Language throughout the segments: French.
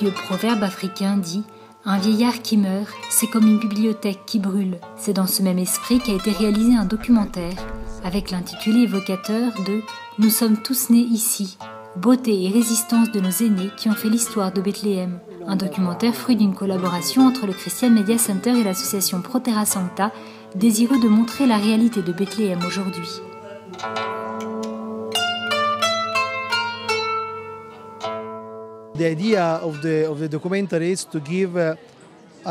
vieux proverbe africain dit « Un vieillard qui meurt, c'est comme une bibliothèque qui brûle ». C'est dans ce même esprit qu'a été réalisé un documentaire avec l'intitulé évocateur de « Nous sommes tous nés ici ». Beauté et résistance de nos aînés qui ont fait l'histoire de Bethléem. Un documentaire fruit d'une collaboration entre le Christian Media Center et l'association Proterra Sancta, désireux de montrer la réalité de Bethléem aujourd'hui. The idea of the documentary is to give a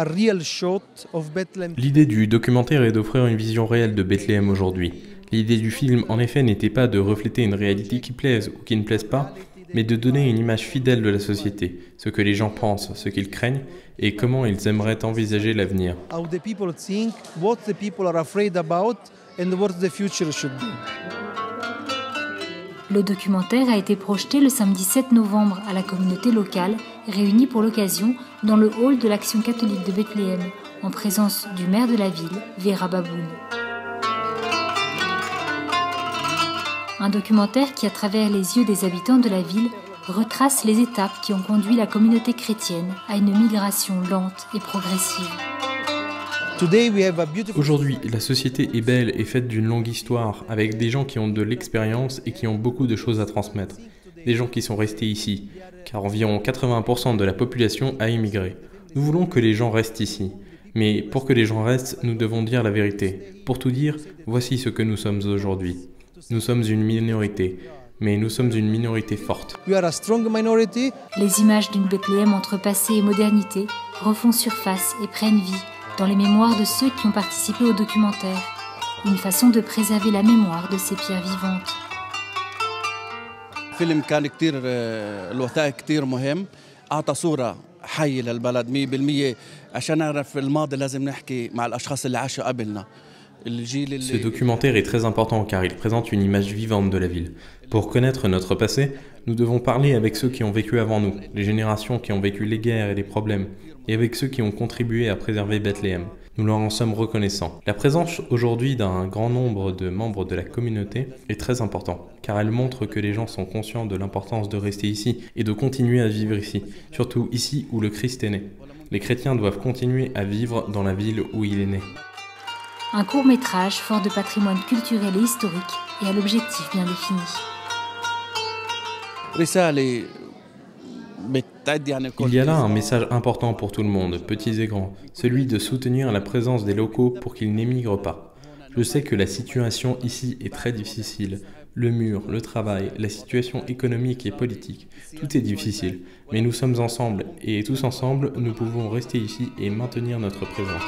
real shot of Bethlehem. L'idée du documentaire est d'offrir une vision réelle de Bethléem aujourd'hui. L'idée du film, en effet, n'était pas de refléter une réalité qui plaise ou qui ne plaise pas, mais de donner une image fidèle de la société, ce que les gens pensent, ce qu'ils craignent et comment ils aimeraient envisager l'avenir. How the people think, what the people are afraid about and what the future should be. Le documentaire a été projeté le samedi 7 novembre à la communauté locale, réunie pour l'occasion dans le hall de l'Action catholique de Bethléem, en présence du maire de la ville, Vera Baboun. Un documentaire qui, à travers les yeux des habitants de la ville, retrace les étapes qui ont conduit la communauté chrétienne à une migration lente et progressive. Aujourd'hui, la société est belle et faite d'une longue histoire, avec des gens qui ont de l'expérience et qui ont beaucoup de choses à transmettre. Des gens qui sont restés ici, car environ 80% de la population a immigré. Nous voulons que les gens restent ici. Mais pour que les gens restent, nous devons dire la vérité. Pour tout dire, voici ce que nous sommes aujourd'hui. Nous sommes une minorité, mais nous sommes une minorité forte. We are a strong minority. Les images d'une Bethléem entre passé et modernité refont surface et prennent vie dans les mémoires de ceux qui ont participé au documentaire. Une façon de préserver la mémoire de ces pierres vivantes. فيلم كان كتير الوثائق كتير مهم أعطى صورة حية للبلد 100% عشان نعرف الماضي لازم نحكي مع الأشخاص اللي عاشوا قبلنا. Ce documentaire est très important car il présente une image vivante de la ville. Pour connaître notre passé, nous devons parler avec ceux qui ont vécu avant nous, les générations qui ont vécu les guerres et les problèmes, et avec ceux qui ont contribué à préserver Bethléem. Nous leur en sommes reconnaissants. La présence aujourd'hui d'un grand nombre de membres de la communauté est très importante, car elle montre que les gens sont conscients de l'importance de rester ici et de continuer à vivre ici, surtout ici où le Christ est né. Les chrétiens doivent continuer à vivre dans la ville où il est né. Un court-métrage fort de patrimoine culturel et historique et à l'objectif bien défini. Il y a là un message important pour tout le monde, petits et grands, celui de soutenir la présence des locaux pour qu'ils n'émigrent pas. Je sais que la situation ici est très difficile. Le mur, le travail, la situation économique et politique, tout est difficile. Mais nous sommes ensemble et tous ensemble, nous pouvons rester ici et maintenir notre présence.